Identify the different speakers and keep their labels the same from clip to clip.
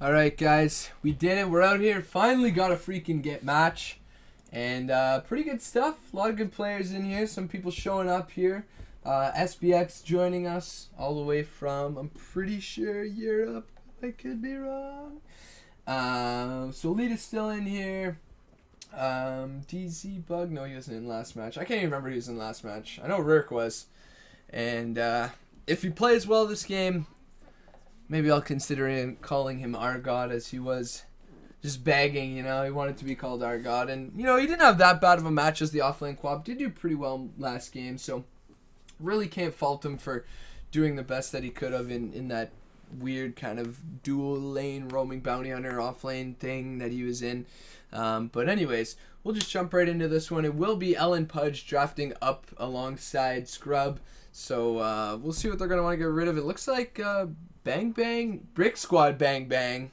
Speaker 1: Alright guys, we did it. We're out here. Finally got a freaking get match. And pretty good stuff. A lot of good players in here. Some people showing up here. SBX joining us all the way from, I'm pretty sure, Europe. I could be wrong. Soleedus still in here. DZ Bug, no, he wasn't in last match. I can't even remember who was in last match. I know Ryrk was. And if he plays well this game, maybe I'll consider calling him our god, as he was just begging, he wanted to be called our god. And, he didn't have that bad of a match as the offlane quad. Did do pretty well last game, so really can't fault him for doing the best that he could have in that weird kind of dual lane roaming bounty hunter offlane thing that he was in. But anyways, we'll just jump right into this one. It will be Ellen Pudge drafting up alongside Scrub. So we'll see what they're going to want to get rid of. It looks like Bang Bang, Brick Squad Bang Bang.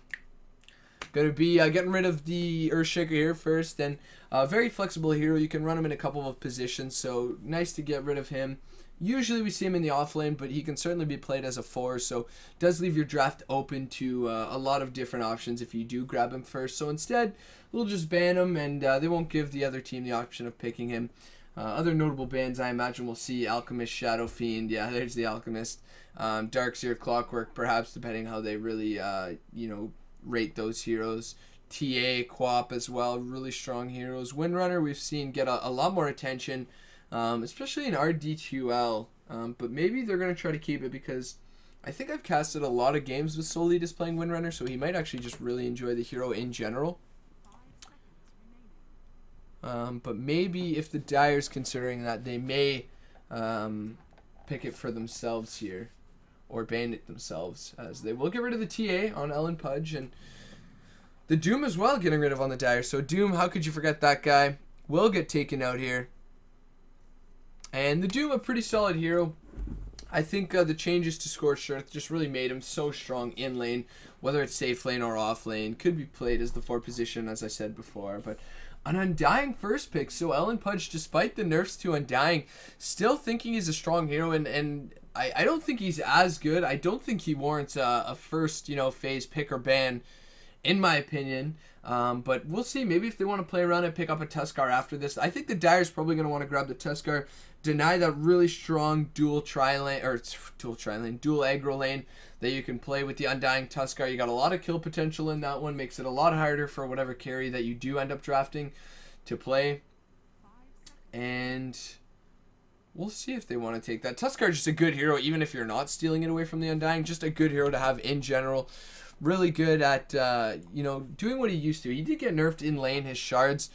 Speaker 1: Going to be getting rid of the Earthshaker here first. And very flexible hero. You can run him in a couple of positions. So nice to get rid of him. Usually we see him in the off lane, but he can certainly be played as a 4, so does leave your draft open to a lot of different options if you do grab him first. So instead, we'll just ban him, and they won't give the other team the option of picking him. Other notable bans, I imagine we'll see Alchemist, Shadow Fiend. Yeah, there's the Alchemist. Darkseer, Clockwork, perhaps, depending how they really, rate those heroes. TA, Quap as well, really strong heroes. Windrunner, we've seen get a lot more attention. Especially in RD2L, but maybe they're going to try to keep it because I think I've casted a lot of games with Soleedus playing Windrunner, so he might actually just really enjoy the hero in general. But maybe if the Dire's considering that, they may pick it for themselves here, or ban it themselves, as they will get rid of the TA on Ellen Pudge, and the Doom as well getting rid of on the Dire. So Doom, how could you forget that guy? Will get taken out here. And the Doom, a pretty solid hero. I think the changes to Scorched Earth just really made him so strong in lane, whether it's safe lane or off lane. Could be played as the 4 position, as I said before. But an Undying first pick. So Ellen Pudge, despite the nerfs to Undying, still thinking he's a strong hero. And I don't think he's as good. I don't think he warrants a first, phase pick or ban, in my opinion. But we'll see. Maybe if they want to play around and pick up a Tuskar after this. I think the Dire's probably going to want to grab the Tuskar, deny that really strong dual aggro lane that you can play with the Undying Tuskar. You got a lot of kill potential in that one. Makes it a lot harder for whatever carry that you do end up drafting to play. And we'll see if they want to take that. Tuskar is just a good hero, even if you're not stealing it away from the Undying. Just a good hero to have in general. Really good at, doing what he used to. He did get nerfed in lane. His shards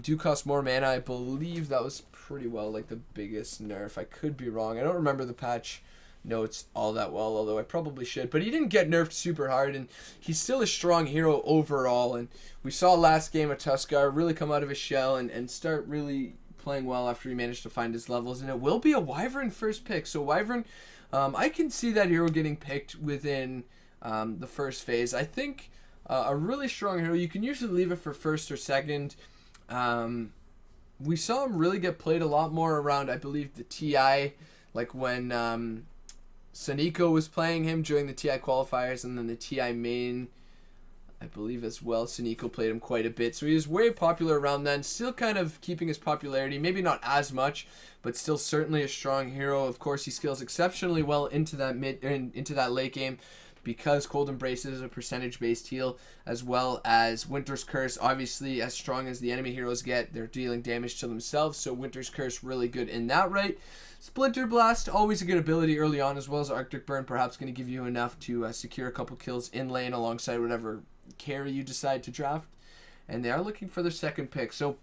Speaker 1: do cost more mana. I believe that was pretty well like the biggest nerf. I could be wrong. I don't remember the patch notes all that well, although I probably should. But he didn't get nerfed super hard, and he's still a strong hero overall. And we saw last game of Tuskar really come out of his shell and start really playing well after he managed to find his levels. And it will be a Wyvern first pick. So Wyvern, I can see that hero getting picked within the first phase. I think a really strong hero. You can usually leave it for first or second. We saw him really get played a lot more around, I believe, the TI, like when Saniko was playing him during the TI qualifiers, and then the TI main, I believe as well. Saniko played him quite a bit, so he was very popular around then. Still kind of keeping his popularity, maybe not as much, but still certainly a strong hero. Of course, he scales exceptionally well into that into that late game, because Cold Embrace is a percentage-based heal, as well as Winter's Curse. Obviously, as strong as the enemy heroes get, they're dealing damage to themselves, so Winter's Curse really good in that right. Splinter Blast, always a good ability early on, as well as Arctic Burn, perhaps going to give you enough to secure a couple kills in lane alongside whatever carry you decide to draft. And they are looking for their second pick, so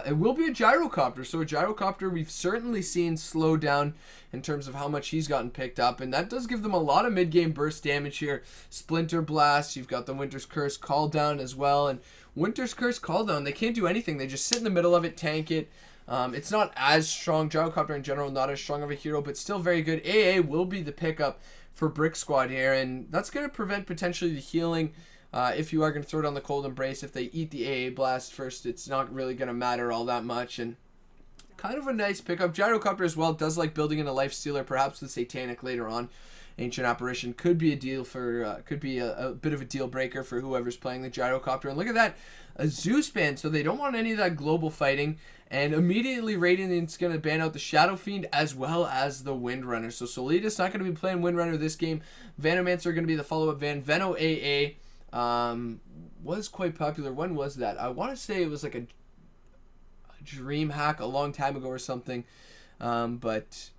Speaker 1: it will be a Gyrocopter. So a Gyrocopter we've certainly seen slow down in terms of how much he's gotten picked up, and that does give them a lot of mid-game burst damage here. Splinter Blast, you've got the Winter's Curse Call Down as well, and Winter's Curse Call Down, they can't do anything. They just sit in the middle of it, tank it. It's not as strong. Gyrocopter in general, not as strong of a hero, but still very good. AA will be the pickup for Brick Squad here, and that's going to prevent potentially the healing. If you are going to throw it on the Cold Embrace, if they eat the AA Blast first, it's not really going to matter all that much. And kind of a nice pickup. Gyrocopter as well does like building in a life stealer, perhaps the Satanic later on. Ancient Apparition could be a deal for, could be a bit of a deal breaker for whoever's playing the Gyrocopter. And look at that, a Zeus ban, so they don't want any of that global fighting. And immediately Radiant's going to ban out the Shadow Fiend as well as the Windrunner. So Soleedus not going to be playing Windrunner this game. Venomancer going to be the follow-up van. Veno AA was quite popular. When was that? I want to say it was like a dream hack a long time ago or something. But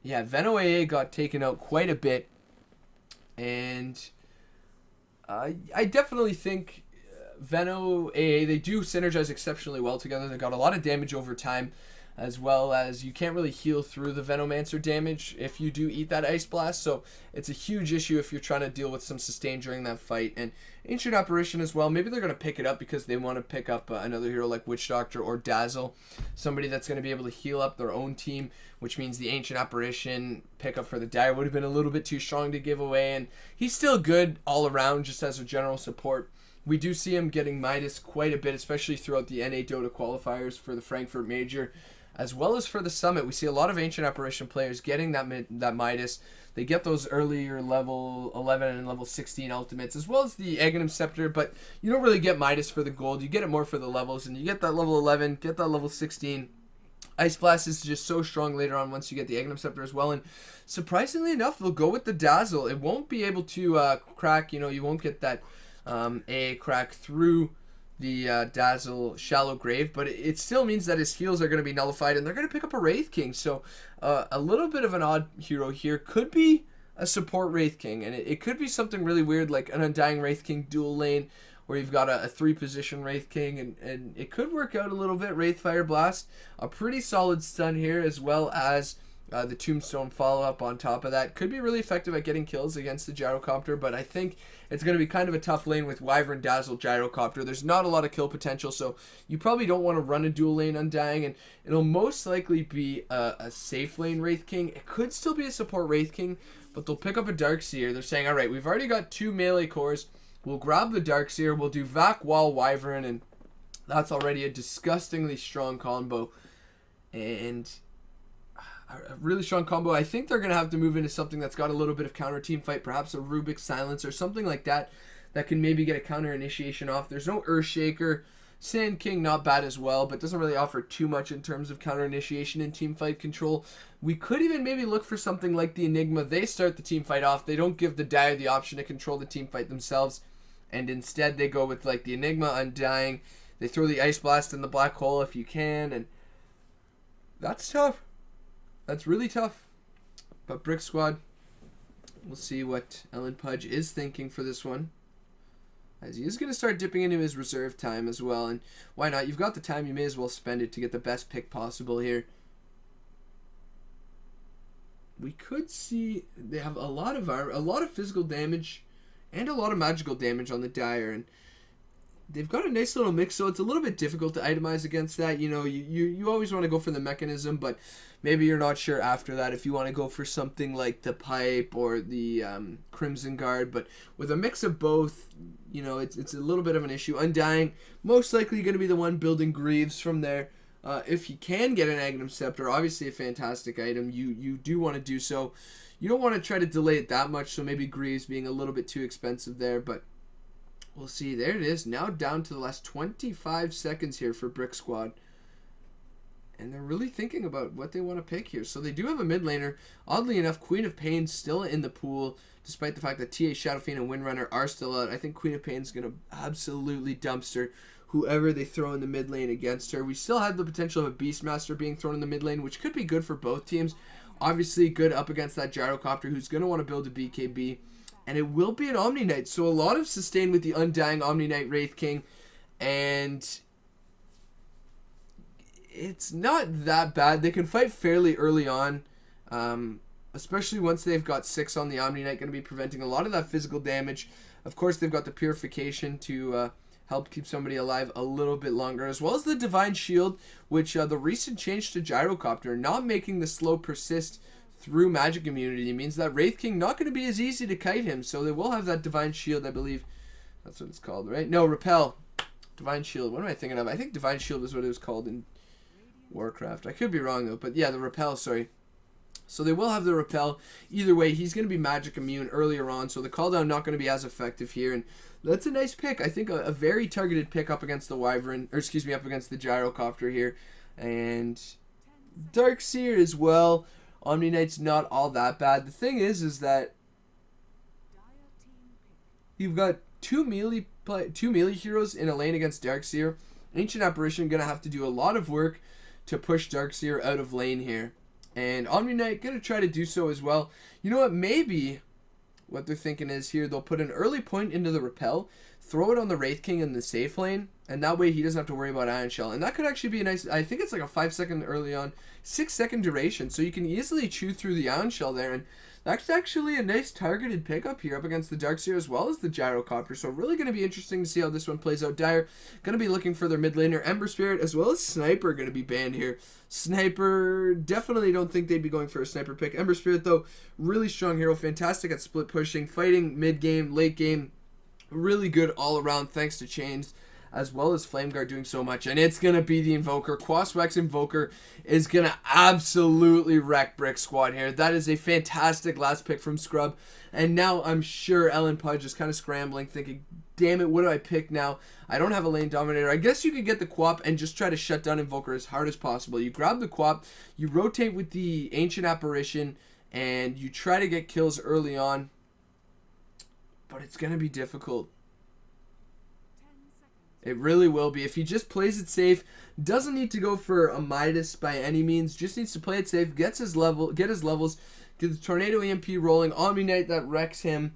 Speaker 1: yeah, Veno AA got taken out quite a bit. And I definitely think Veno AA, they do synergize exceptionally well together. They got a lot of damage over time, as well as you can't really heal through the Venomancer damage if you do eat that Ice Blast, so it's a huge issue if you're trying to deal with some sustain during that fight. And Ancient Apparition as well, maybe they're going to pick it up because they want to pick up another hero like Witch Doctor or Dazzle, somebody that's going to be able to heal up their own team, which means the Ancient Apparition pickup for the Dire would have been a little bit too strong to give away, and he's still good all around just as a general support. We do see him getting Midas quite a bit, especially throughout the NA Dota qualifiers for the Frankfurt Major, as well as for the Summit. We see a lot of Ancient Apparition players getting that Midas. They get those earlier level 11 and level 16 ultimates, as well as the Aghanim Scepter, but you don't really get Midas for the gold. You get it more for the levels, and you get that level 11, get that level 16. Ice Blast is just so strong later on once you get the Aghanim Scepter as well, and surprisingly enough, they'll go with the Dazzle. It won't be able to crack, you won't get that a crack through the Dazzle Shallow Grave, but it still means that his heals are going to be nullified, and they're going to pick up a Wraith King. So a little bit of an odd hero here. Could be a support Wraith King, and it could be something really weird like an Undying Wraith King dual lane, where you've got a 3-position Wraith King, and it could work out a little bit. Wraith Fire Blast, a pretty solid stun here, as well as the Tombstone follow-up on top of that. Could be really effective at getting kills against the Gyrocopter, but I think it's going to be kind of a tough lane with Wyvern, Dazzle, Gyrocopter. There's not a lot of kill potential, so you probably don't want to run a dual lane Undying, and it'll most likely be a safe lane Wraith King. It could still be a support Wraith King, but they'll pick up a Darkseer. They're saying, alright, we've already got 2 melee cores. We'll grab the Darkseer, we'll do Vac Wall Wyvern, and that's already a disgustingly strong combo. And a really strong combo. I think they're going to have to move into something that's got a little bit of counter team fight, perhaps a Rubik Silence or something like that, that can maybe get a counter initiation off. There's no Earthshaker. Sand King, not bad as well, but doesn't really offer too much in terms of counter initiation and team fight control. We could even maybe look for something like the Enigma. They start the team fight off. They don't give the Dire the option to control the team fight themselves, and instead they go with like the Enigma, Undying. They throw the Ice Blast in the Black Hole if you can, and that's tough. That's really tough. But Brick Squad, we'll see what Ellen Pudge is thinking for this one, as he is going to start dipping into his reserve time as well. And why not? You've got the time, you may as well spend it to get the best pick possible here. We could see they have a lot of physical damage and a lot of magical damage on the Dire, and they've got a nice little mix, so it's a little bit difficult to itemize against that. You always want to go for the mechanism, but maybe you're not sure after that if you want to go for something like the Pipe or the Crimson Guard. But with a mix of both, it's a little bit of an issue. Undying, most likely going to be the one building Greaves from there. If you can get an Aghanim Scepter, obviously a fantastic item. You do want to do so. You don't want to try to delay it that much, so maybe Greaves being a little bit too expensive there, but we'll see. There it is. Now down to the last 25 seconds here for Brick Squad. And they're really thinking about what they want to pick here. So they do have a mid laner. Oddly enough, Queen of Pain still in the pool, despite the fact that TA, Shadow Fiend, and Windrunner are still out. I think Queen of Pain is going to absolutely dumpster whoever they throw in the mid lane against her. We still have the potential of a Beastmaster being thrown in the mid lane, which could be good for both teams. Obviously good up against that Gyrocopter, who's going to want to build a BKB. And it will be an Omni Knight. So a lot of sustain with the Undying Omni Knight Wraith King. And it's not that bad. They can fight fairly early on. Especially once they've got 6 on the Omni Knight, going to be preventing a lot of that physical damage. Of course, they've got the Purification to help keep somebody alive a little bit longer. As well as the Divine Shield, which the recent change to Gyrocopter, not making the slow persist through magic immunity, means that Wraith King not going to be as easy to kite him. So they will have that Divine Shield, I believe. That's what it's called, right? No, Repel. Divine Shield. What am I thinking of? I think Divine Shield is what it was called in Warcraft. I could be wrong though, but yeah, the repel, sorry. So they will have the repel. Either way, he's going to be magic immune earlier on, so the call down not going to be as effective here. And that's a nice pick. I think a very targeted pick up against the Wyvern, or excuse me, up against the Gyrocopter here. And Darkseer as well. Omni Knight's not all that bad. The thing is that you've got two melee heroes in a lane against Darkseer. Ancient Apparition going to have to do a lot of work to push Darkseer out of lane here. And Omni Knight going to try to do so as well. You know what? Maybe what they're thinking is here, they'll put an early point into the repel, throw it on the Wraith King in the safe lane, and that way he doesn't have to worry about IHL. And that could actually be a nice, I think it's like a 5-second early on, 6-second duration. So you can easily chew through the IHL there. And that's actually a nice targeted pickup here up against the Darkseer as well as the Gyrocopter. So really going to be interesting to see how this one plays out. Dire going to be looking for their mid laner. Ember Spirit as well as Sniper going to be banned here. Sniper, definitely don't think they'd be going for a Sniper pick. Ember Spirit though, really strong hero. Fantastic at split pushing, fighting mid game, late game. Really good all around thanks to chains, as well as Flame Guard doing so much. And it's going to be the Invoker. Quaswex Invoker is going to absolutely wreck Brick Squad here. That is a fantastic last pick from Scrub. And now I'm sure Ellen Pudge is kind of scrambling, thinking, damn it, what do I pick now? I don't have a lane dominator. I guess you could get the Quap and just try to shut down Invoker as hard as possible. You grab the Quap, you rotate with the Ancient Apparition, and you try to get kills early on. But it's going to be difficult. It really will be. If he just plays it safe, doesn't need to go for a Midas by any means, just needs to play it safe, get his levels, get the Tornado EMP rolling, Omni Knight that wrecks him,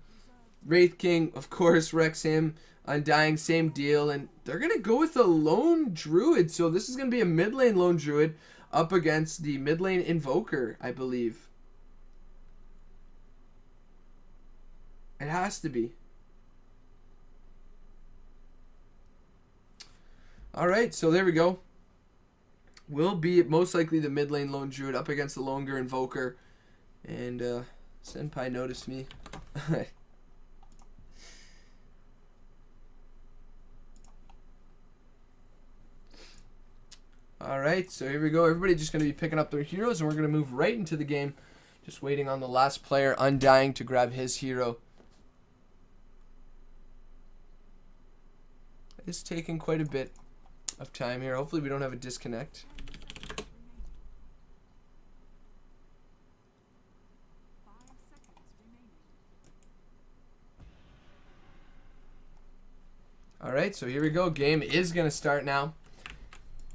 Speaker 1: Wraith King, of course, wrecks him, Undying, same deal, and they're going to go with a lone Druid, so this is going to be a mid lane lone Druid up against the mid lane Invoker, I believe. It has to be. Alright, so there we go. Will be most likely the mid lane lone Druid up against the longer Invoker. And Senpai noticed me. Alright, so here we go. Everybody just going to be picking up their heroes, and we're going to move right into the game. Just waiting on the last player, Undying, to grab his hero. It's taking quite a bit of time here. Hopefully we don't have a disconnect. Alright, so here we go. Game is going to start now.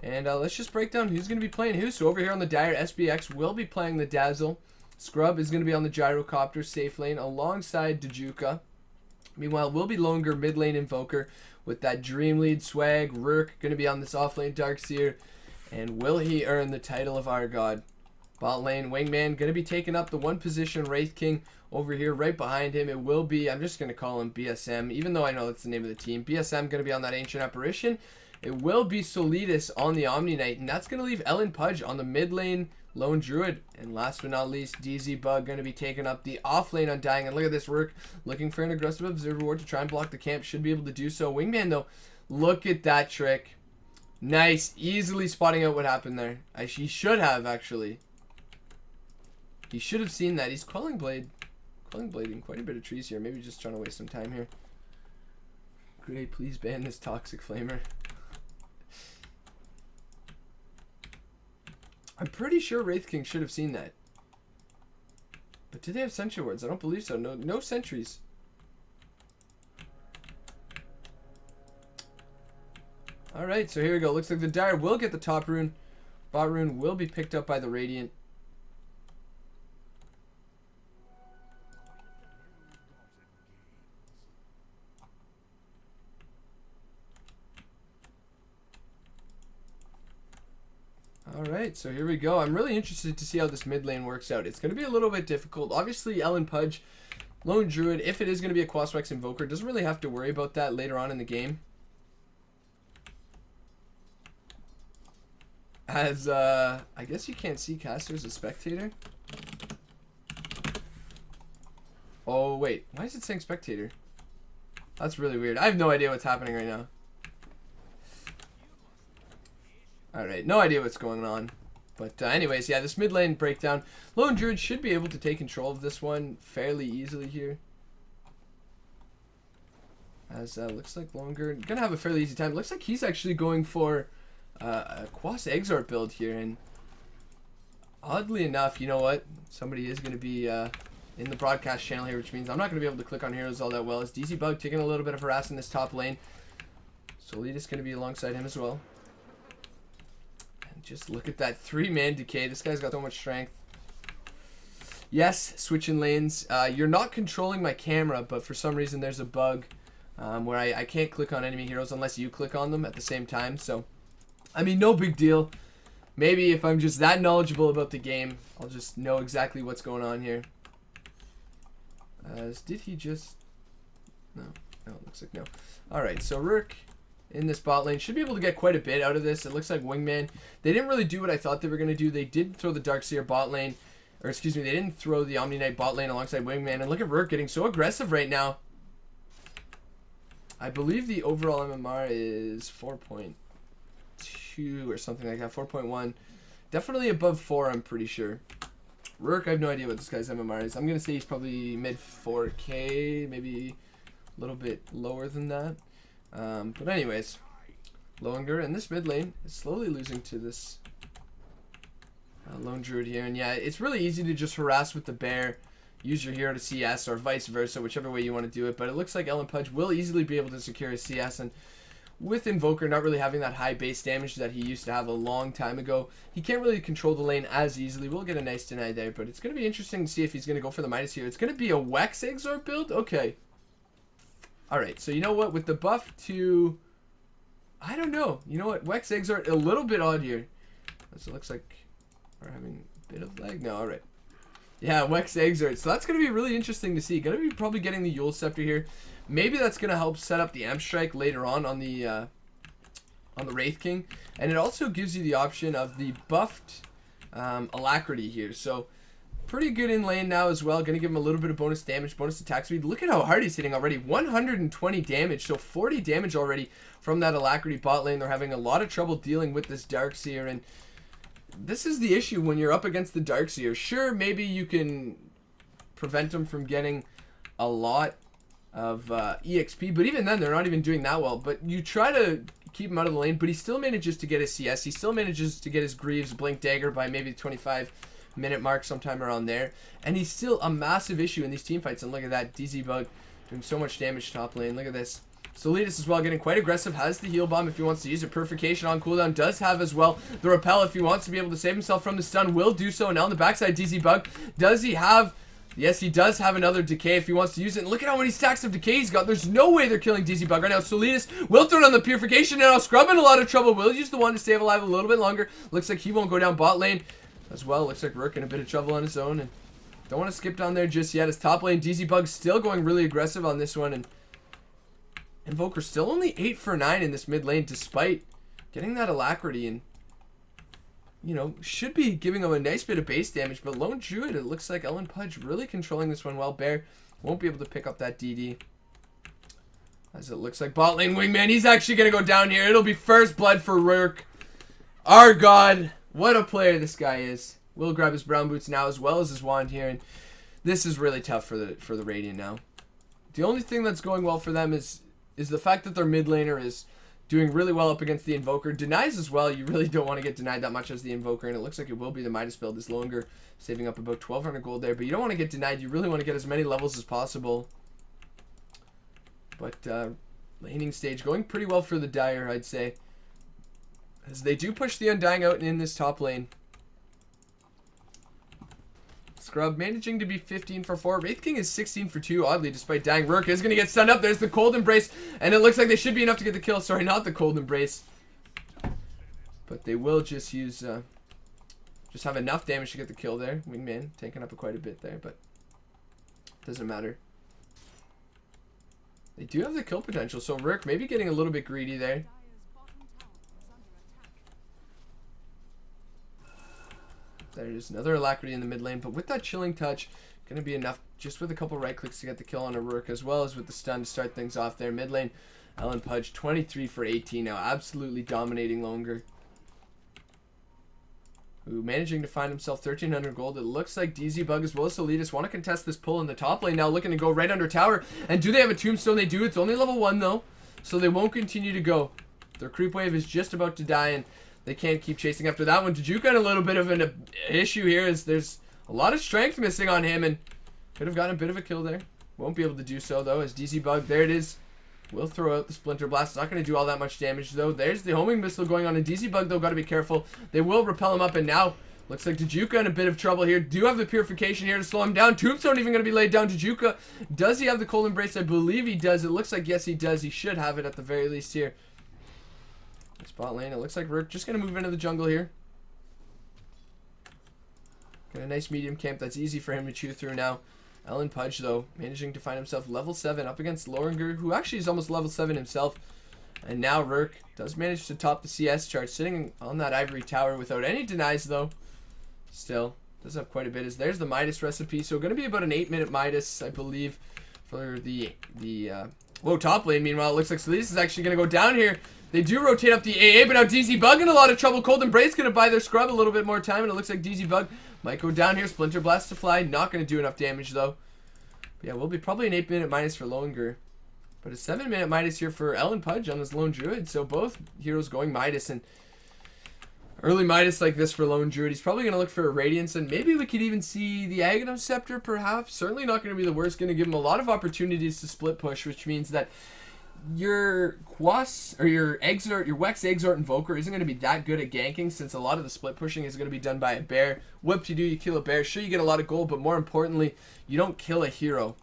Speaker 1: And let's just break down who's going to be playing who. So over here on the Dire, SBX will be playing the Dazzle. Scrub is going to be on the Gyrocopter safe lane alongside Dajuka. Meanwhile, we'll be longer mid lane Invoker with that Dream Lead swag. Ryrk going to be on this off lane Darkseer. And will he earn the title of our god? Bot lane Wingman going to be taking up the one position Wraith King over here right behind him. It will be, I'm just going to call him BSM, even though I know that's the name of the team. BSM going to be on that Ancient Apparition. It will be Soleedus on the Omni Knight, and that's going to leave Ellen Pudge on the mid lane Lone Druid. And last but not least, DZ Bug going to be taking up the off lane Undying. And look at this Ryrk, looking for an aggressive observer ward to try and block the camp. Should be able to do so. Wingman though, look at that trick. Nice, easily spotting out what happened there. He should have actually. He should have seen that. He's Quelling Blading quite a bit of trees here. Maybe just trying to waste some time here. Great, please ban this Toxic Flamer. I'm pretty sure Wraith King should have seen that. But do they have sentry wards? I don't believe so. No sentries. Alright, so here we go. Looks like the Dire will get the top rune. Bot rune will be picked up by the Radiant. Alright, so here we go. I'm really interested to see how this mid lane works out. It's going to be a little bit difficult. Obviously, Ellen Pudge, Lone Druid, if it is going to be a Quaswex Invoker, doesn't really have to worry about that later on in the game. As, I guess you can't see caster as a spectator. Oh, wait. Why is it saying spectator? That's really weird. I have no idea what's happening right now. Alright, no idea what's going on. But anyways, yeah, this mid lane breakdown. Lone Druid should be able to take control of this one fairly easily here. As looks like Longer gonna have a fairly easy time. Looks like he's actually going for a Quas Exort build here, and oddly enough, you know what? Somebody is gonna be in the broadcast channel here, which means I'm not gonna be able to click on heroes all that well. As DZ Bug taking a little bit of harass in this top lane. Soleedus gonna be alongside him as well. And just look at that 3-man decay. This guy's got so much strength. Yes, switching lanes. You're not controlling my camera, but for some reason there's a bug. Where I can't click on enemy heroes unless you click on them at the same time. So, I mean, no big deal. Maybe if I'm just that knowledgeable about the game, I'll just know exactly what's going on here. Did he just... No, it looks like no. Alright, so Ryrk in this bot lane should be able to get quite a bit out of this. It looks like Wingman. They didn't really do what I thought they were going to do. They did throw the Darkseer bot lane. Or excuse me, they didn't throw the Omni Knight bot lane alongside Wingman. And look at Ryrk getting so aggressive right now. I believe the overall MMR is 4.2 or something like that. 4.1. Definitely above 4, I'm pretty sure. Ryrk, I have no idea what this guy's MMR is. I'm going to say he's probably mid 4K, maybe a little bit lower than that. But anyways, Longer in this mid lane is slowly losing to this Lone Druid here. And yeah, it's really easy to just harass with the bear. Use your hero to CS or vice versa, whichever way you want to do it. But it looks like Ellen Pudge will easily be able to secure a CS. And with Invoker not really having that high base damage that he used to have a long time ago, he can't really control the lane as easily. We'll get a nice deny there. But it's going to be interesting to see if he's going to go for the Midas here. It's going to be a Wex Exort build? Okay. Alright, so you know what? With the buff to... I don't know. You know what? Wex Exort, a little bit odd here. So it looks like we're having a bit of lag. No, alright. Yeah, Wex Exort. So that's going to be really interesting to see. Going to be probably getting the Yule Scepter here. Maybe that's going to help set up the Amp Strike later on the Wraith King. And it also gives you the option of the buffed Alacrity here. So pretty good in lane now as well. Going to give him a little bit of bonus damage, bonus attack speed. Look at how hard he's hitting already. 120 damage. So 40 damage already from that Alacrity bot lane. They're having a lot of trouble dealing with this Darkseer, and this is the issue when you're up against the Darkseer. Sure, maybe you can prevent them from getting a lot of EXP, but even then, they're not even doing that well. But you try to keep him out of the lane, but he still manages to get his CS. He still manages to get his Greaves Blink Dagger by maybe the 25-minute mark, sometime around there. And he's still a massive issue in these team fights. And look at that, DZ Bug doing so much damage top lane. Look at this. Soleedus as well, getting quite aggressive, has the heal bomb if he wants to use it. Purification on cooldown, does have as well the repel if he wants to be able to save himself from the stun, will do so. And now on the backside, DZ Bug, does he have... Yes, he does have another decay if he wants to use it. And look at how many stacks of decay he's got. There's no way they're killing DZ Bug right now. Soleedus will throw it on the purification now. Scrub in a lot of trouble. Will use the one to stay alive a little bit longer. Looks like he won't go down bot lane as well. Looks like Ryrk in a bit of trouble on his own. And don't want to skip down there just yet. His top lane, DZ Bug, still going really aggressive on this one. And Invoker still only 8 for 9 in this mid lane despite getting that Alacrity, and you know, should be giving him a nice bit of base damage. But Lone Druid, it looks like Ellen Pudge really controlling this one well. Bear won't be able to pick up that DD, as it looks like bot lane Wingman, he's actually going to go down here. It'll be first blood for Ryrk. Our god, what a player this guy is. Will grab his brown boots now as well as his wand here, and this is really tough for the Radiant now. The only thing that's going well for them is the fact that their mid laner is doing really well up against the Invoker. Denies as well. You really don't want to get denied that much as the Invoker, and it looks like it will be the Midas build. This Longer saving up about 1,200 gold there, but you don't want to get denied. You really want to get as many levels as possible. But laning stage going pretty well for the Dire, I'd say, as they do push the Undying out in this top lane. Scrub managing to be 15 for 4. Wraith King is 16 for 2, oddly, despite dying. Ryrk is going to get stunned up. There's the Cold Embrace, and it looks like they should be enough to get the kill. Sorry, not the Cold Embrace. But they will just use, just have enough damage to get the kill there. Wingman taking up quite a bit there, but doesn't matter. They do have the kill potential, so Ryrk maybe getting a little bit greedy there. There's another Alacrity in the mid lane, but with that Chilling Touch, going to be enough just with a couple right clicks to get the kill on a Ryrk, as well as with the stun to start things off there. Mid lane, Ellen Pudge, 23 for 18 now, absolutely dominating Longer. who managing to find himself 1,300 gold. It looks like DZ Bug as well as Soleedus want to contest this pull in the top lane now, looking to go right under tower. And do they have a tombstone? They do. It's only level 1 though, so they won't continue to go. Their creep wave is just about to die, and they can't keep chasing after that one. Tajuka had a little bit of an issue here, as there's a lot of strength missing on him, and could have gotten a bit of a kill there. Won't be able to do so though, as DZ Bug, there it is, will throw out the Splinter Blast. It's not going to do all that much damage though. There's the homing missile going on, and DZ Bug though got to be careful. They will repel him up, and now looks like Tajuka in a bit of trouble here. Do have the purification here to slow him down. Tombstone even going to be laid down. Tajuka, does he have the cold embrace? I believe he does. It looks like yes he does. He should have it at the very least here. Spot lane, it looks like Ryrk just going to move into the jungle here. Got a nice medium camp that's easy for him to chew through now. Ellen Pudge, though, managing to find himself level 7 up against Lorenger, who actually is almost level 7 himself. And now Ryrk does manage to top the CS chart, sitting on that ivory tower without any denies, though. Still, does have quite a bit. There's the Midas recipe, so going to be about an 8-minute Midas, I believe, for the whoa, top lane. Meanwhile, it looks like Soleedus is actually going to go down here. They do rotate up the AA, but now DZ Bug in a lot of trouble. Cold Embrace going to buy their scrub a little bit more time, and it looks like DZ Bug might go down here. Splinter Blast to fly. Not going to do enough damage, though. But yeah, will be probably an 8-minute minus for Lorenger. But a 7-minute Midas here for Ellen Pudge on this Lone Druid. So both heroes going Midas, and early Midas like this for Lone Druid. He's probably going to look for a Radiance, and maybe we could even see the Aghanim Scepter, perhaps. Certainly not going to be the worst. Going to give him a lot of opportunities to split push, which means that your Quas or your Exort, your Wex Exort Invoker isn't going to be that good at ganking, since a lot of the split pushing is going to be done by a bear. What you do, you kill a bear. Sure, you get a lot of gold, but more importantly, you don't kill a hero.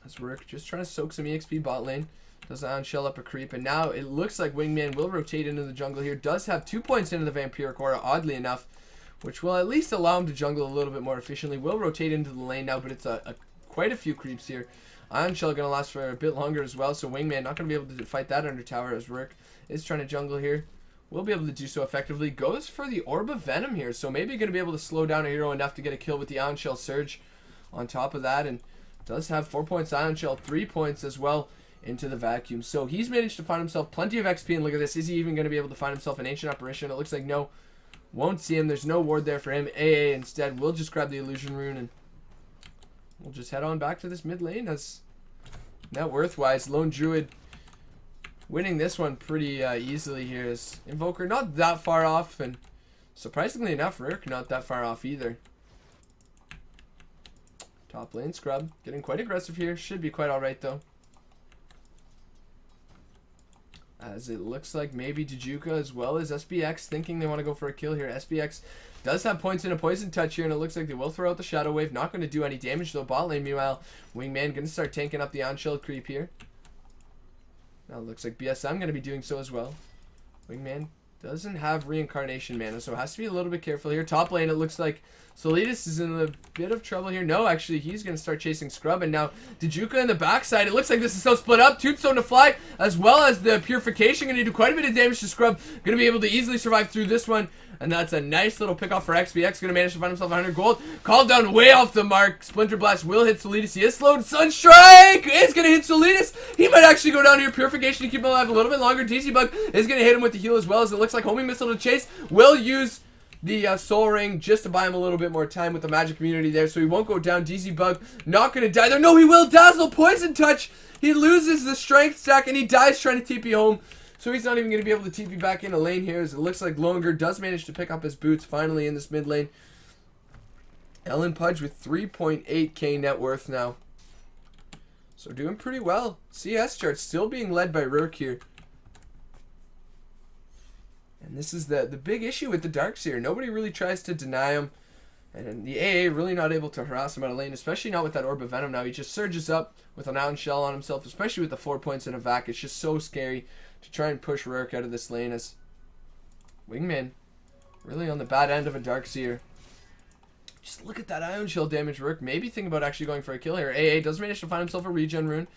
Speaker 1: As Ryrk just trying to soak some EXP bot lane. Does Ion Shell up a creep, and now it looks like Wingman will rotate into the jungle here. Does have 2 points into the Vampiric Aura, oddly enough, which will at least allow him to jungle a little bit more efficiently. Will rotate into the lane now, but it's quite a few creeps here. Ion Shell going to last for a bit longer as well, so Wingman not going to be able to fight that under tower, as Ryrk is trying to jungle here. Will be able to do so effectively. Goes for the Orb of Venom here, so maybe going to be able to slow down a hero enough to get a kill with the Ion Shell Surge on top of that, and does have 4 points Ion Shell, 3 points as well into the vacuum. So he's managed to find himself plenty of XP, and look at this. Is he even going to be able to find himself an Ancient Apparition? It looks like no. Won't see him. There's no ward there for him. AA instead will just grab the Illusion Rune, and we'll just head on back to this mid lane. As net worth-wise, Lone Druid winning this one pretty easily here. As Invoker not that far off, and surprisingly enough, Ryrk not that far off either. Top lane scrub getting quite aggressive here. Should be quite alright though. As it looks like maybe Tajuka as well as SBX thinking they want to go for a kill here. SBX does have points in a poison touch here, and it looks like they will throw out the Shadow Wave. Not going to do any damage though. Bot lane meanwhile, Wingman going to start tanking up the on-shield creep here. Now it looks like BSM going to be doing so as well. Wingman doesn't have reincarnation mana, so has to be a little bit careful here. Top lane, it looks like Soleedus is in a bit of trouble here. No, actually, he's going to start chasing Scrub, and now Tajuka in the backside. It looks like this is so split up. Tombstone to fly, as well as the purification. Going to do quite a bit of damage to Scrub. Going to be able to easily survive through this one, and that's a nice little pick off for XBX. Going to manage to find himself 100 gold. Called down way off the mark. Splinter Blast will hit Soleedus. He is slowed. Sunstrike is going to hit Soleedus. He might actually go down here. Purification to keep him alive a little bit longer. DC Bug is going to hit him with the heal as well, as it looks like Homing Missile to chase. Will use the Soul Ring just to buy him a little bit more time with the magic immunity there, so he won't go down. DZ Bug not going to die there. No, he will. Dazzle, Poison Touch. He loses the strength stack, and he dies trying to TP home. So he's not even going to be able to TP back in a lane here, as it looks like Longer does manage to pick up his boots finally in this mid lane. Ellen Pudge with 3.8k net worth now. So doing pretty well. CS chart still being led by Ryrk here. And this is the big issue with the Darkseer. Nobody really tries to deny him. And the AA really not able to harass him out of lane, especially not with that Orb of Venom now. He just surges up with an Ion Shell on himself, especially with the 4 points in a vac. It's just so scary to try and push Ryrk out of this lane, as Wingman really on the bad end of a Darkseer. Just look at that Ion Shell damage, Ryrk. Maybe think about actually going for a kill here. AA does manage to find himself a regen rune,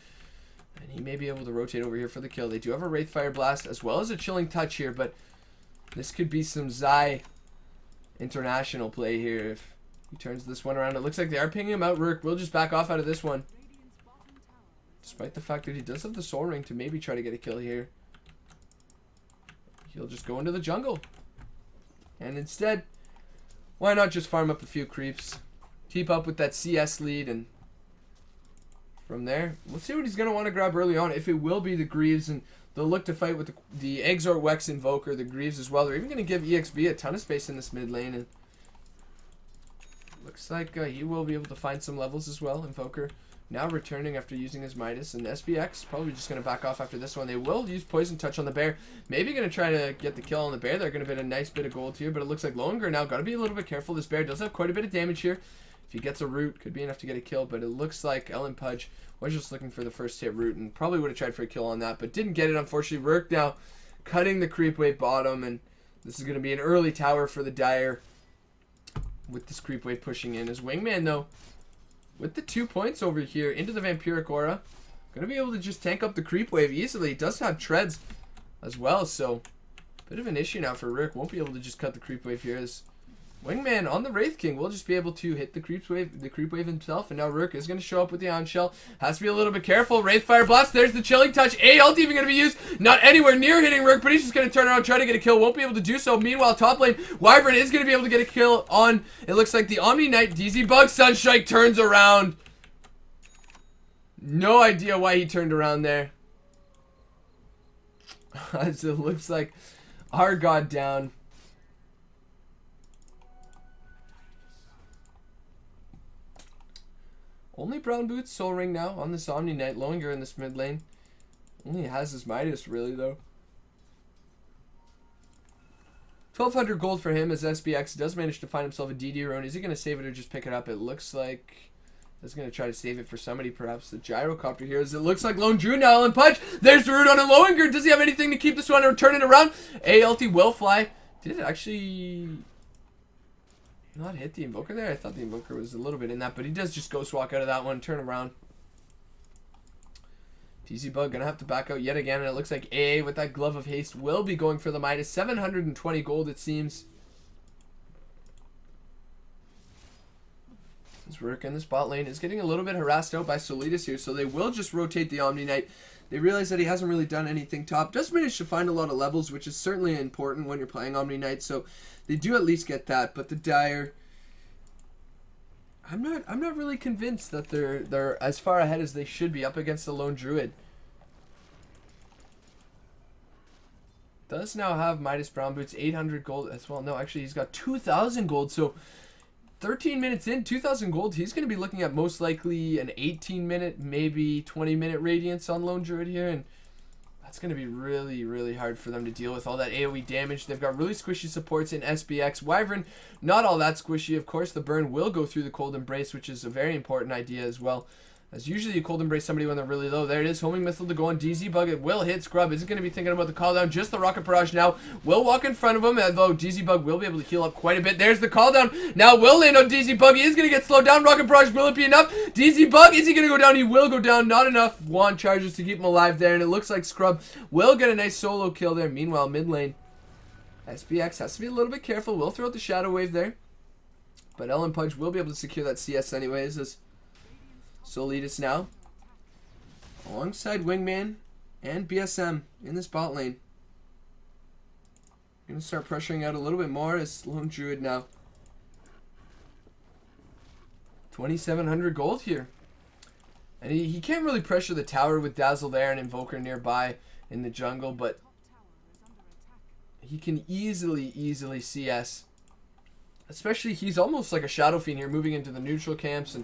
Speaker 1: and he may be able to rotate over here for the kill. They do have a Wraithfire Blast as well as a Chilling Touch here, but this could be some Zai international play here if he turns this one around. It looks like they are pinging him out. Ryrk will just back off out of this one, despite the fact that he does have the Soul Ring to maybe try to get a kill here. He'll just go into the jungle, and instead why not just farm up a few creeps, keep up with that CS lead, and from there, we'll see what he's going to want to grab early on. If it will be the Greaves, and they'll look to fight with the Exort, Wex, Invoker, the Greaves as well. They're even going to give EXB a ton of space in this mid lane, and looks like he will be able to find some levels as well. Invoker now returning after using his Midas, and SBX probably just going to back off after this one. They will use Poison Touch on the bear. Maybe going to try to get the kill on the bear. They're going to get a nice bit of gold here, but it looks like Lowinger now got to be a little bit careful. This bear does have quite a bit of damage here. If he gets a root, could be enough to get a kill, but it looks like Ellen Pudge was just looking for the first hit root and probably would have tried for a kill on that, but didn't get it, unfortunately. Ryrk now cutting the creep wave bottom, and this is going to be an early tower for the Dire with this creep wave pushing in. His Wingman, though, with the 2 points over here into the Vampiric Aura, going to be able to just tank up the creep wave easily. He does have treads as well, so bit of an issue now for Ryrk. Won't be able to just cut the creep wave here. As Wingman on the Wraith King will just be able to hit the creep wave himself, and now Ryrk is going to show up with the IHL. Has to be a little bit careful. Wraith Fire Blast, there's the Chilling Touch. A ult even going to be used, not anywhere near hitting Ryrk, but he's just going to turn around, try to get a kill. Won't be able to do so. Meanwhile, top lane, Wyvern is going to be able to get a kill on, it looks like, the Omni Knight. DZ Bug Sunstrike turns around. No idea why he turned around there. As it looks like our god down. Only Brown Boots, Soul Ring now on this Omni Knight. Lowinger in this mid lane. Only has his Midas, really, though. 1,200 gold for him as SBX does manage to find himself a DD rune. Is he going to save it or just pick it up? It looks like he's going to try to save it for somebody, perhaps the Gyrocopter here. As it looks like Lone Druid now, Ellen Pudge. There's the root on a Lowinger. Does he have anything to keep this one or turn it around? ALT will fly. Did it actually not hit the Invoker there? I thought the Invoker was a little bit in that, but he does just Ghost Walk out of that one, turn around. TZ Bug gonna have to back out yet again, and it looks like A with that Glove of Haste will be going for the Midas. 720 gold, it seems. This Ryrk in the spot lane is getting a little bit harassed out by Soleedus here, so they will just rotate the Omni Knight. They realize that he hasn't really done anything top. Does manage to find a lot of levels, which is certainly important when you're playing Omni Knight, so they do at least get that. But the Dire, I'm not really convinced that they're as far ahead as they should be up against the Lone Druid. Does now have Midas Brown Boots, 800 gold as well. No, actually he's got 2,000 gold, so 13 minutes in, 2,000 gold. He's going to be looking at most likely an 18-minute, maybe 20-minute Radiance on Lone Druid here, and that's going to be really, really hard for them to deal with all that AoE damage. They've got really squishy supports in SBX. Wyvern, not all that squishy. Of course, the burn will go through the Cold Embrace, which is a very important idea as well. As usually you Cold Embrace somebody when they're really low. There it is. Homing Missile to go on DZ Bug. It will hit Scrub. Isn't going to be thinking about the call down. Just the Rocket Barrage now. Will walk in front of him, although DZ Bug will be able to heal up quite a bit. There's the call down. Now will land on DZ Bug. He is going to get slowed down. Rocket Barrage, will it be enough? DZ Bug, is he going to go down? He will go down. Not enough wand charges to keep him alive there. And it looks like Scrub will get a nice solo kill there. Meanwhile, mid lane, SBX has to be a little bit careful. Will throw out the Shadow Wave there. But Ellen Pudge will be able to secure that CS anyways. As Soleedus now alongside Wingman and BSM in this bot lane. Gonna start pressuring out a little bit more as Lone Druid now. 2,700 gold here. And he can't really pressure the tower with Dazzle there and Invoker nearby in the jungle, but he can easily CS. Especially, he's almost like a Shadow Fiend here, moving into the neutral camps and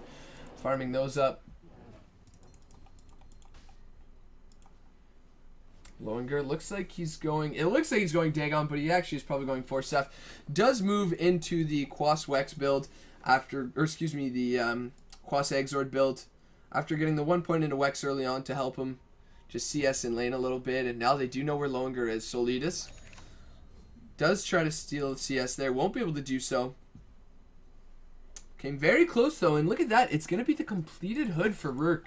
Speaker 1: farming those up. Lowinger looks like he's going, it looks like he's going Dagon, but he actually is probably going for Seth. Does move into the Quas Wex build after, or excuse me, the Quas Exord build after getting the 1 point into Wex early on to help him just CS in lane a little bit. And now they do know where Lowinger is. Soleedus does try to steal CS there, won't be able to do so. Came very close though, and look at that, it's going to be the completed hood for Ryrk.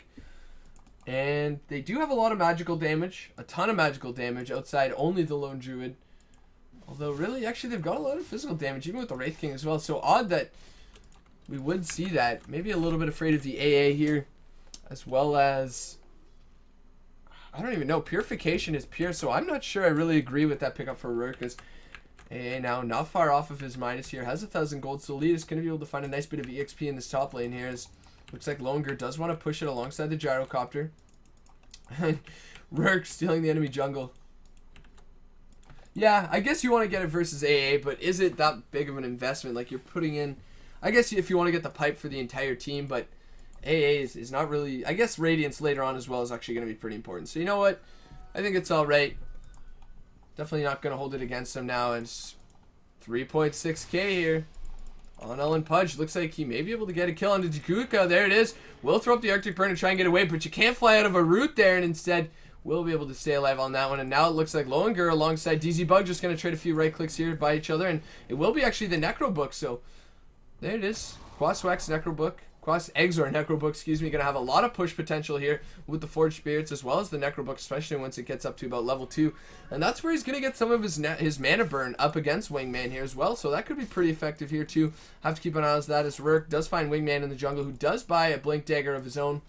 Speaker 1: And they do have a lot of magical damage, a ton of magical damage outside only the Lone Druid. Although really, actually they've got a lot of physical damage, even with the Wraith King as well. So odd that we would see that. Maybe a little bit afraid of the AA here, as well as, I don't even know, Purification is pure, so I'm not sure I really agree with that pickup for Ryrk, as AA now not far off of his Midas here. Has 1,000 gold. Soleedus going to be able to find a nice bit of EXP in this top lane here. As looks like Longer does want to push it alongside the gyrocopter. And Ryrk stealing the enemy jungle. Yeah, I guess you want to get it versus AA, but is it that big of an investment? Like, you're putting in... I guess if you want to get the pipe for the entire team, but AA is not really... I guess Radiance later on as well is actually going to be pretty important. So, you know what? I think it's alright. Definitely not going to hold it against him now. And it's 3.6k here on Ellen Pudge. Looks like he may be able to get a kill on the Jikuka. There it is. Will throw up the Arctic Burn and try and get away, but you can't fly out of a root there, and instead will be able to stay alive on that one. And now it looks like Loenger alongside DZ Bug just going to trade a few right clicks here by each other, and it will be actually the Necro Book. So there it is. Quaswax Necro Book. Quas Exor Necro Book, excuse me, going to have a lot of push potential here with the Forged Spirits as well as the Necro Book, especially once it gets up to about level 2. And that's where he's going to get some of his mana burn up against Wingman here as well. So that could be pretty effective here too. Have to keep an eye on that as Ryrk does find Wingman in the jungle, who does buy a Blink Dagger of his own.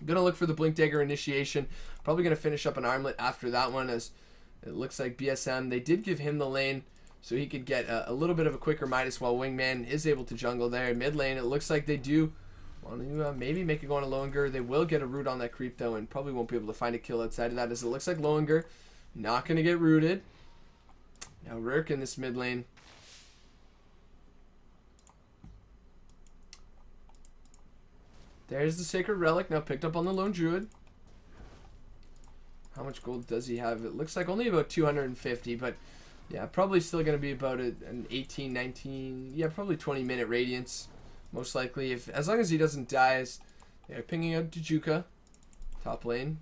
Speaker 1: Going to look for the Blink Dagger initiation. Probably going to finish up an Armlet after that one, as it looks like BSM, they did give him the lane so he could get a little bit of a quicker Midas while Wingman is able to jungle there. Mid lane, it looks like they do want to maybe make it go on a Loenger. They will get a root on that creep though, and probably won't be able to find a kill outside of that, as it looks like Loenger not going to get rooted. Now Ryrk in this mid lane. There's the Sacred Relic, now picked up on the Lone Druid. How much gold does he have? It looks like only about 250, but yeah, probably still going to be about an 18, 19, yeah, probably 20-minute Radiance, most likely, as long as he doesn't die. As they're pinging out Dijuka, top lane.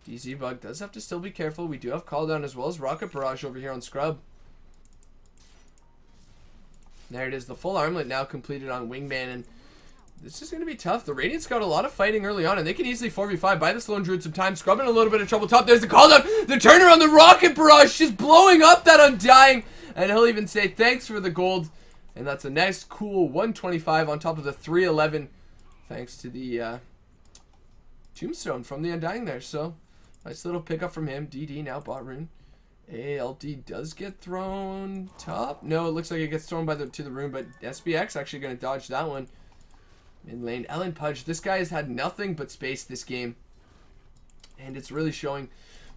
Speaker 1: DZ Bug does have to still be careful. We do have Call Down as well as Rocket Barrage over here on Scrub. There it is, the full armlet now completed on Wingman, and this is going to be tough. The Radiance got a lot of fighting early on, and they can easily 4v5 by this Lone Druid some time. Scrub in a little bit of trouble top. There's the call down. The turner on the Rocket Barrage, just blowing up that Undying. And he'll even say thanks for the gold. And that's a nice, cool 125 on top of the 311. Thanks to the Tombstone from the Undying there. So, nice little pickup from him. DD now bot rune. ALD does get thrown top. No, it looks like it gets thrown to the rune, but SBX actually going to dodge that one. Mid lane, Ellen Pudge. This guy has had nothing but space this game, and it's really showing.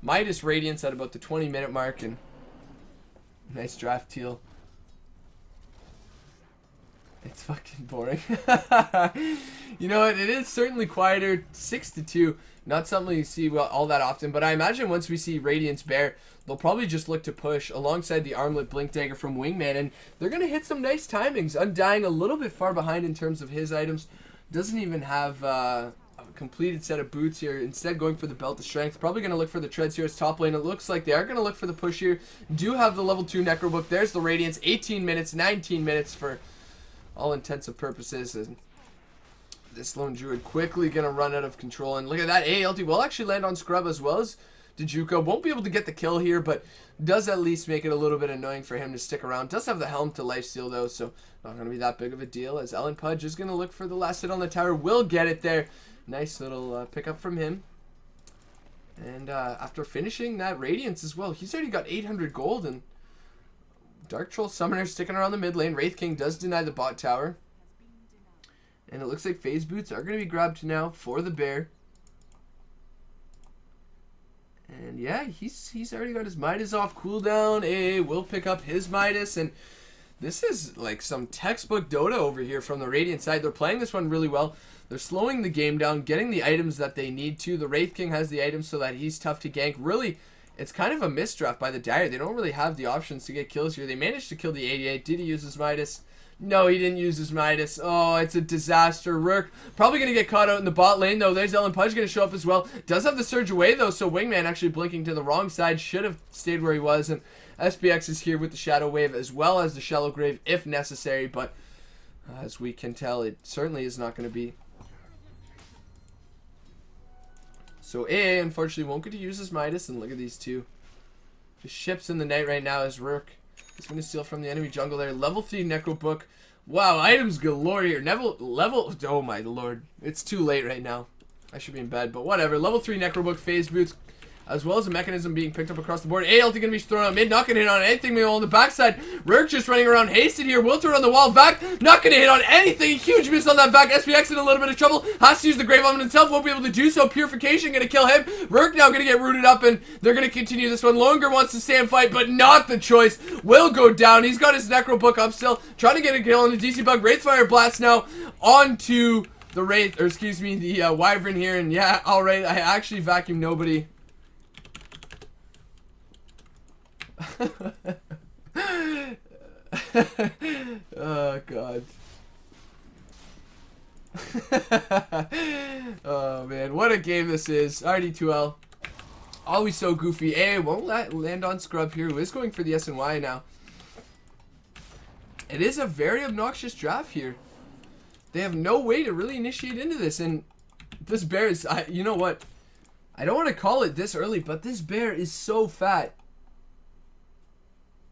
Speaker 1: Midas Radiance at about the 20-minute mark, and nice draft teal. It's fucking boring. You know what? It is certainly quieter. 6-2. Not something you see all that often, but I imagine once we see Radiance Bear, they'll probably just look to push alongside the Armlet Blink Dagger from Wingman, and they're going to hit some nice timings. Undying a little bit far behind in terms of his items. Doesn't even have a completed set of boots here. Instead going for the Belt of Strength. Probably going to look for the treads here as top lane. It looks like they are going to look for the push here. Do have the level 2 Necro Book. There's the Radiance. 18 minutes, 19 minutes for all intents and purposes. And this Lone Druid quickly going to run out of control. And look at that. ALT will actually land on Scrub as well as Dijuka. Won't be able to get the kill here, but does at least make it a little bit annoying for him to stick around. Does have the Helm to lifesteal though, so not going to be that big of a deal, as Ellen Pudge is going to look for the last hit on the tower. Will get it there. Nice little pickup from him. And after finishing that Radiance as well, he's already got 800 gold, and Dark Troll Summoner sticking around the mid lane. Wraith King does deny the bot tower. And it looks like Phase Boots are going to be grabbed now for the bear. And yeah, he's already got his Midas off cooldown. AA will pick up his Midas, and this is like some textbook Dota over here from the Radiant side. They're playing this one really well. They're slowing the game down, getting the items that they need to. The Wraith King has the items so that he's tough to gank. Really, it's kind of a misdraft by the Dire. They don't really have the options to get kills here. They managed to kill the 88. Did he use his Midas? No, he didn't use his Midas. Oh, it's a disaster. Ryrk probably going to get caught out in the bot lane, though. There's Ellen Pudge going to show up as well. Does have the Surge away, though, so Wingman actually blinking to the wrong side. Should have stayed where he was, and SBX is here with the Shadow Wave as well as the Shallow Grave if necessary, but as we can tell, it certainly is not going to be. So AA, unfortunately, won't get to use his Midas, and look at these two. Just ships in the night right now as Ryrk is going to steal from the enemy jungle there. Level 3 Necro Book. Wow, items galore here. Level, oh my lord. It's too late right now. I should be in bed, but whatever. Level 3 Necro Book, Phase Boots. as well as a mechanism being picked up across the board. ALT going to be thrown out mid, not going to hit on anything. Maybe on the backside. Ryrk just running around hasted here. Will throw it on the wall. Vac not going to hit on anything. Huge miss on that Vac. SPX in a little bit of trouble. Has to use the Grave on himself. Won't be able to do so. Purification going to kill him. Ryrk now going to get rooted up, and they're going to continue this one. Longer wants to stay and fight, but not the choice. Will go down. He's got his Necro book up still. Trying to get a kill on the DC Bug. Wraithfire Blast now onto the Wraith, or excuse me, the Wyvern here. And yeah, alright, I actually vacuumed nobody. Oh god. Oh man, what a game this is. RD2L, always so goofy. Hey, won't land on Scrub here, who is going for the SNY now. It is a very obnoxious draft here. They have no way to really initiate into this, and this bear is, you know what, I don't want to call it this early, but this bear is so fat.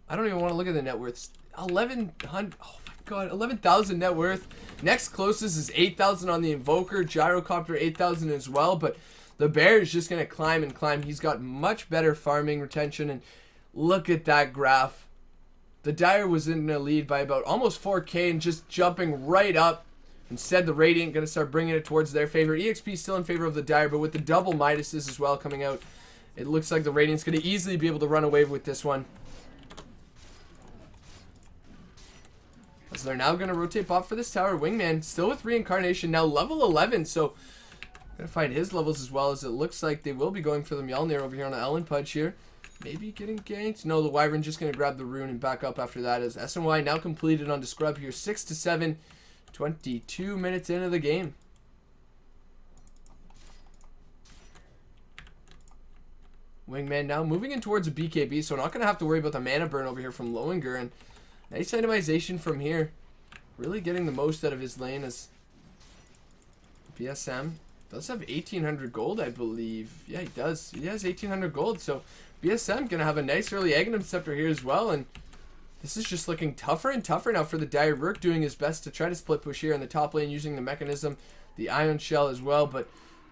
Speaker 1: I don't even want to look at the net worth. 1100, oh my god, 11,000 net worth. Next closest is 8,000 on the Invoker. Gyrocopter 8,000 as well, but the bear is just going to climb and climb. He's got much better farming retention, and look at that graph. The Dire was in the lead by about almost 4k and just jumping right up. Instead, the Radiant going to start bringing it towards their favor. EXP still in favor of the Dire, but with the double Midases as well coming out, it looks like the Radiant's going to easily be able to run away with this one. So they're now going to rotate bot for this tower. Wingman still with Reincarnation, now level 11, so going to find his levels as well, as it looks like they will be going for the Mjolnir over here on the Ellen Pudge here. Maybe getting ganked. No, the Wyvern just going to grab the rune and back up after that, as SNY now completed on the Scrub here. 6 to 7, 22 minutes into the game. Wingman now moving in towards a BKB, so not going to have to worry about the mana burn over here from Lowinger, and nice itemization from here. Really getting the most out of his lane, as BSM does have 1,800 gold, I believe. Yeah, he does. He has 1,800 gold, so BSM going to have a nice early Aghanim Scepter here as well, and this is just looking tougher and tougher now for the Dire. Ryrk doing his best to try to split push here in the top lane using the mechanism, the Ion Shell as well, but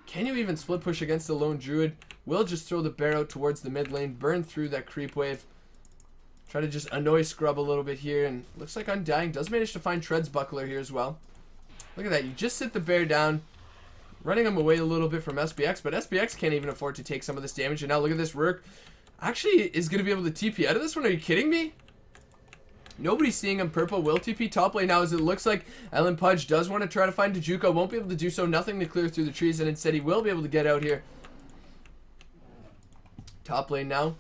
Speaker 1: can you even split push against the lone Druid? Will just throw the bear out towards the mid lane, burn through that creep wave. Try to just annoy Scrub a little bit here, and looks like Undying does manage to find Tread's Buckler here as well. Look at that, you just sit the bear down, running him away a little bit from SPX, but SPX can't even afford to take some of this damage, and now look at this, Ryrk actually is going to be able to TP out of this one. Are you kidding me? Nobody's seeing him. Purple will TP top lane now, as it looks like Ellen Pudge does want to try to find Dejuka. Won't be able to do so. Nothing to clear through the trees, and instead he will be able to get out here. Top lane now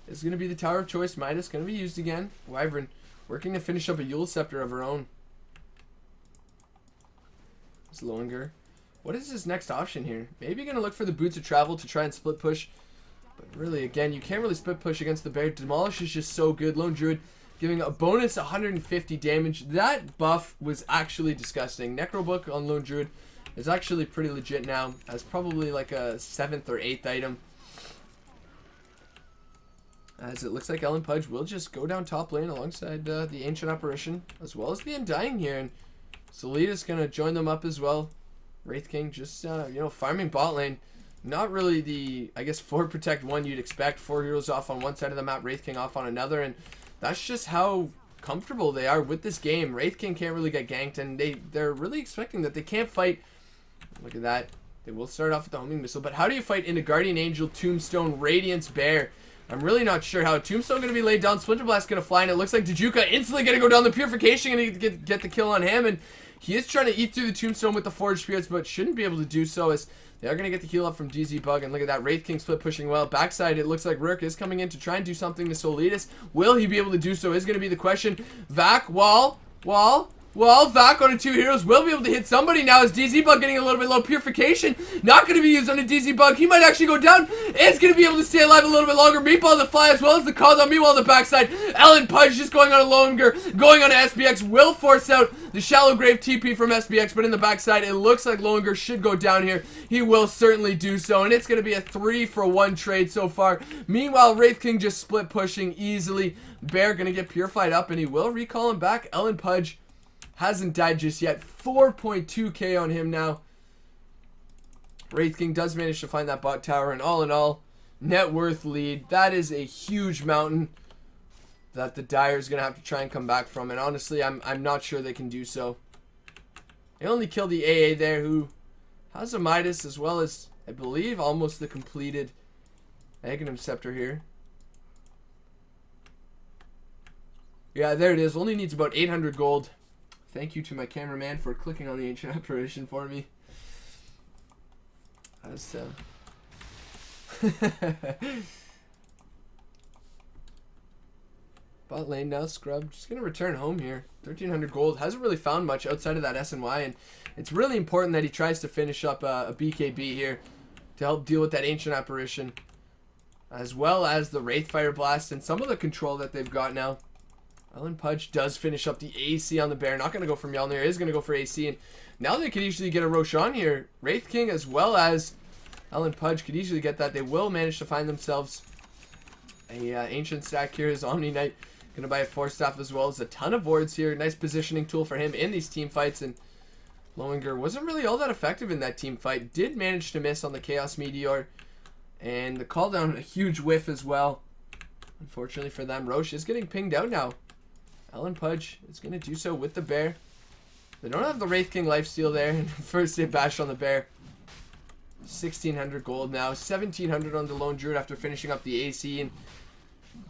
Speaker 1: is going to be the Tower of Choice. Midas going to be used again. Wyvern working to finish up a Yule Scepter of her own. It's Lowinger. What is his next option here? Maybe going to look for the Boots of Travel to try and split push. But really, again, you can't really split push against the bear. Demolish is just so good. Lone Druid giving a bonus 150 damage. That buff was actually disgusting. Necrobook on Lone Druid is actually pretty legit now, as probably like a 7th or 8th item. As it looks like Ellen Pudge will just go down top lane alongside the Ancient Apparition, as well as the Undying here. And Soleedus going to join them up as well. Wraith King just, you know, farming bot lane. Not really the, I guess, 4 protect 1 you'd expect. 4 heroes off on one side of the map, Wraith King off on another. And that's just how comfortable they are with this game. Wraith King can't really get ganked, and they're really expecting that they can't fight. Look at that. They will start off with the homing missile, but how do you fight into Guardian Angel, Tombstone, Radiance, Bear? I'm really not sure how. Tombstone going to be laid down, Splinter Blast going to fly, and it looks like Dejuka instantly going to go down the Purification and get the kill on him, and he is trying to eat through the Tombstone with the Forged Spirits, but shouldn't be able to do so, as they are going to get the heal up from DZ Bug. And look at that, Wraith King split pushing well. Backside, it looks like Ryrk is coming in to try and do something to Soleedus. Will he be able to do so is going to be the question. Vac, Vac on the 2 heroes will be able to hit somebody now, as DZ Bug getting a little bit low. Purification not going to be used on a DZ Bug. He might actually go down. It's going to be able to stay alive a little bit longer. Meatball the fly, as well as the cause on Meanwhile on the backside. Ellen Pudge just going on a Longer, going on a SBX, will force out the Shallow Grave TP from SBX, but in the backside, it looks like Longer should go down here. He will certainly do so, and it's going to be a 3-for-1 trade so far. Meanwhile, Wraith King just split pushing easily. Bear going to get purified up, and he will recall him back. Ellen Pudge hasn't died just yet. 4.2k on him now. Wraith King does manage to find that bot tower, and all in all, net worth lead. That is a huge mountain that the Dire is going to have to try and come back from. And honestly, I'm not sure they can do so. They only killed the AA there, who has a Midas as well as, I believe, almost the completed Aghanim Scepter here. Yeah, there it is. Only needs about 800 gold. Thank you to my cameraman for clicking on the ancient apparition for me. That's bot lane now, Scrub. Just going to return home here. 1,300 gold. Hasn't really found much outside of that SNY, and it's really important that he tries to finish up a BKB here to help deal with that ancient apparition, as well as the Wraith Fire Blast and some of the control that they've got now. Ellen Pudge does finish up the AC on the bear. Not going to go for Mjolnir. Is going to go for AC, and now they could easily get a Roshan here. Wraith King as well as Ellen Pudge could easily get that. They will manage to find themselves a ancient stack here. Is Omni Knight going to buy a Force Staff as well as a ton of wards here. Nice positioning tool for him in these team fights, and Lowinger wasn't really all that effective in that team fight. Did manage to miss on the Chaos Meteor, and the call down a huge whiff as well. Unfortunately for them, Roche is getting pinged out now. Ellen Pudge is going to do so with the bear. They don't have the Wraith King lifesteal there. And first they bash on the bear. 1,600 gold now. 1,700 on the Lone Druid after finishing up the AC. And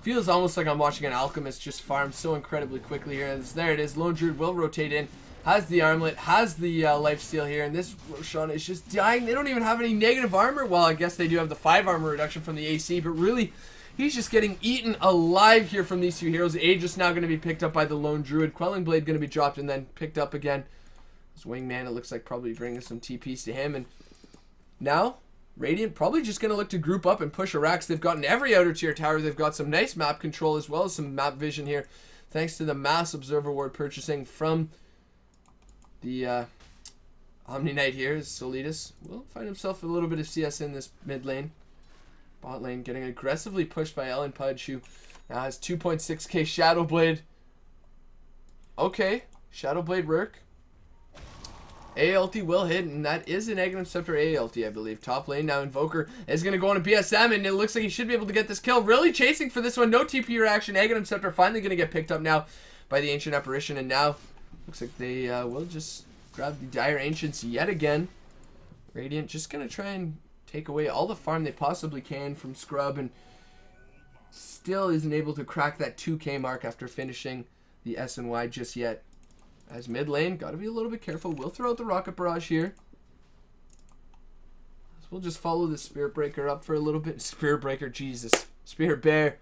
Speaker 1: feels almost like I'm watching an alchemist just farm so incredibly quickly here. And there it is. Lone Druid will rotate in. Has the armlet. Has the lifesteal here. And this Roshan is just dying. They don't even have any negative armor. Well, I guess they do have the 5 armor reduction from the AC. But really, he's just getting eaten alive here from these two heroes. Aegis now going to be picked up by the Lone Druid. Quelling Blade going to be dropped and then picked up again. This Wingman, it looks like probably bringing some TPs to him. And now, Radiant probably just going to look to group up and push Arax. They've gotten every outer tier tower. They've got some nice map control as well as some map vision here. Thanks to the mass Observer Ward purchasing from the Omni Knight here. Soleedus will find himself a little bit of CS in this mid lane. Bot lane getting aggressively pushed by Ellen Pudge, who now has 2.6k Shadow Blade. Okay, Shadow Blade Ryrk. ALT will hit, and that is an Aghanim Scepter ALT, I believe. Top lane now, Invoker is going to go on a BSM, and it looks like he should be able to get this kill. Really chasing for this one, no TP reaction. Aghanim Scepter finally going to get picked up now by the Ancient Apparition, and now looks like they will just grab the Dire Ancients yet again. Radiant just going to try and take away all the farm they possibly can from Scrub, and still isn't able to crack that 2k mark after finishing the SNY just yet. As mid lane, got to be a little bit careful. We'll throw out the Rocket Barrage here. So we'll just follow the Spirit Breaker up for a little bit. Spirit Breaker, Jesus. Spirit Bear.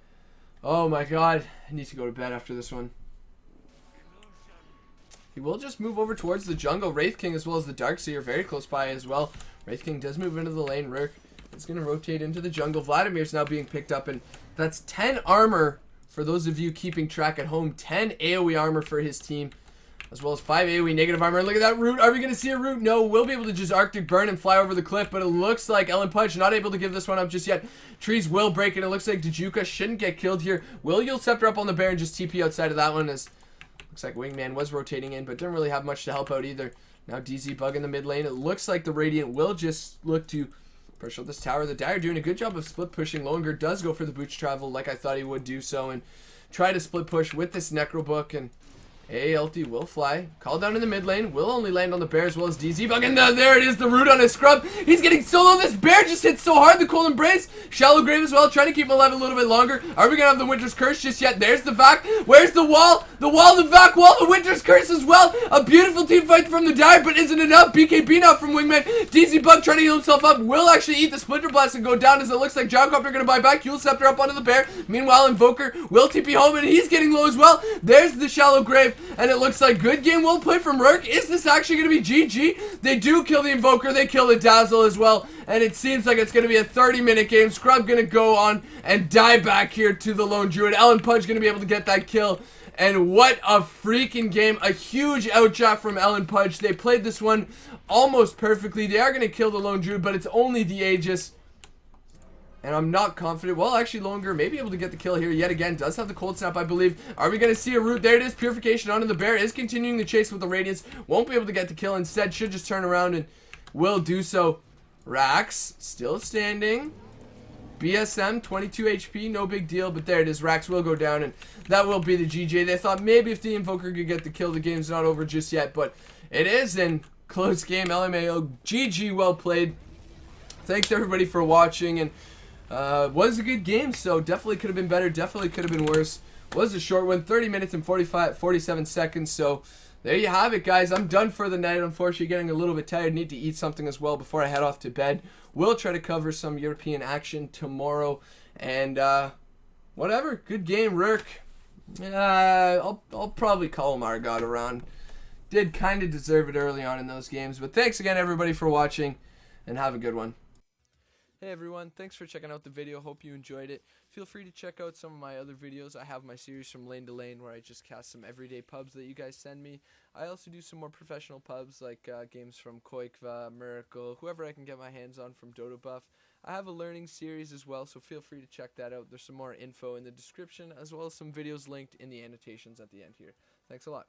Speaker 1: Oh my god. I need to go to bed after this one. He will just move over towards the jungle. Wraith King as well as the Darkseer very close by as well. Wraith King does move into the lane. Ryrk is going to rotate into the jungle. Vladimir's now being picked up, and that's 10 armor for those of you keeping track at home. 10 AoE armor for his team, as well as 5 AoE negative armor. Look at that root. Are we going to see a root? No. We'll be able to just Arctic Burn and fly over the cliff, but it looks like Ellen Pudge not able to give this one up just yet. Trees will break, and it looks like Dajuka shouldn't get killed here. Will Yule Scepter up on the bear and just TP outside of that one, as looks like Wingman was rotating in, but didn't really have much to help out either. Now DZ Bug in the mid lane. It looks like the Radiant will just look to push up this tower. The Dire doing a good job of split pushing. Lowinger does go for the boots travel like I thought he would do so, and try to split push with this Necro Book, and ALT will fly. Call down in the mid lane. Will only land on the bear as well as DZ Bug. And there it is, the root on his Scrub. He's getting solo. This bear just hit so hard. The Cold Embrace. Shallow Grave as well. Trying to keep him alive a little bit longer. Are we going to have the Winter's Curse just yet? There's the Vac. Where's the wall? The wall, the Vac wall, the Winter's Curse as well. A beautiful team fight from the Dire, but isn't enough. BKB now from Wingman. DZ Bug trying to heal himself up. Will actually eat the Splinter Blast and go down, as it looks like Gyrocopter going to buy back. Yule Scepter up onto the bear. Meanwhile, Invoker will TP home, and he's getting low as well. There's the Shallow Grave, and it looks like good game well played from Ryrk. Is this actually going to be GG? They do kill the Invoker. They kill the Dazzle as well. And it seems like it's going to be a 30-minute game. Scrub going to go on and die back here to the Lone Druid. Ellen Pudge going to be able to get that kill. And what a freaking game. A huge outdraft from Ellen Pudge. They played this one almost perfectly. They are going to kill the Lone Druid, but it's only the Aegis. And I'm not confident. Well, actually, Lowinger may be able to get the kill here yet again. Does have the Cold Snap, I believe. Are we going to see a root? There it is. Purification onto the bear. Is continuing the chase with the Radiance. Won't be able to get the kill. Instead, should just turn around and will do so. Rax still standing. BSM, 22 HP, no big deal, but there it is. Rax will go down, and that will be the GG. They thought maybe if the Invoker could get the kill, the game's not over just yet, but it is in close game. LMAO, GG, well played. Thanks everybody for watching, and was a good game, so definitely could have been better, definitely could have been worse. Was a short one, 30 minutes and 47 seconds, so there you have it, guys. I'm done for the night. Unfortunately, getting a little bit tired. Need to eat something as well before I head off to bed. We'll try to cover some European action tomorrow. And whatever. Good game, Ryrk. I'll probably call him our god around. Did kind of deserve it early on in those games. But thanks again, everybody, for watching. And have a good one. Hey everyone, thanks for checking out the video. Hope you enjoyed it. Feel free to check out some of my other videos. I have my series from lane to lane where I just cast some everyday pubs that you guys send me. I also do some more professional pubs like games from Koikva, Miracle, whoever I can get my hands on from Dodobuff. I have a learning series as well, so feel free to check that out. There's some more info in the description as well as some videos linked in the annotations at the end here. Thanks a lot.